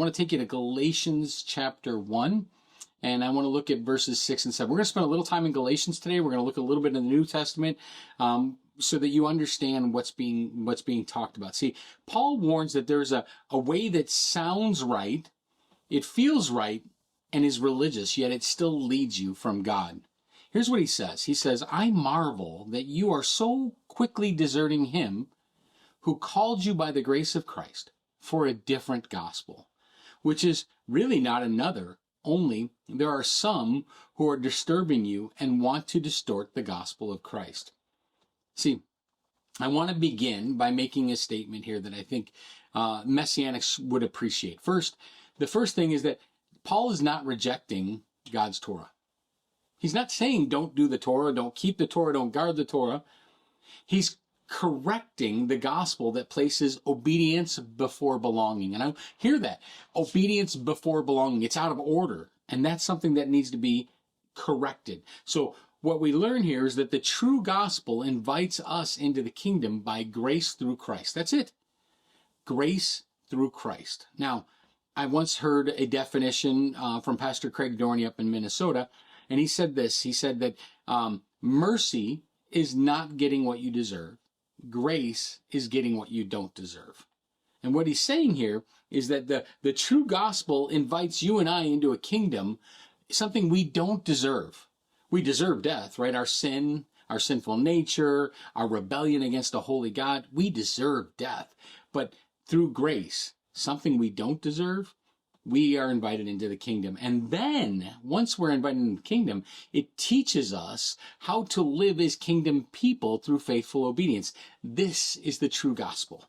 want to take you to Galatians chapter 1. And I want to look at verses 6 and 7. We're going to spend a little time in Galatians today. We're going to look a little bit in the New Testament so that you understand what's being talked about. See, Paul warns that there's a way that sounds right, it feels right, and is religious, yet it still leads you from God. Here's what he says. He says, I marvel that you are so quickly deserting him who called you by the grace of Christ for a different gospel, which is really not another. Only there are some who are disturbing you and want to distort the gospel of Christ. See, I want to begin by making a statement here that I think Messianics would appreciate. The first thing is that Paul is not rejecting God's Torah. He's not saying don't do the Torah, don't keep the Torah, don't guard the Torah. He's correcting the gospel that places obedience before belonging. And I hear that. Obedience before belonging. It's out of order. And that's something that needs to be corrected. So what we learn here is that the true gospel invites us into the kingdom by grace through Christ. That's it. Grace through Christ. Now, I once heard a definition from Pastor Craig Dorney up in Minnesota, and he said this. He said that mercy is not getting what you deserve. Grace is getting what you don't deserve. And what he's saying here is that the true gospel invites you and I into a kingdom, something we don't deserve. We deserve death, right? Our sin, our sinful nature, our rebellion against a holy God, we deserve death. But through grace, something we don't deserve, we are invited into the kingdom. And then, once we're invited into the kingdom, it teaches us how to live as kingdom people through faithful obedience. This is the true gospel.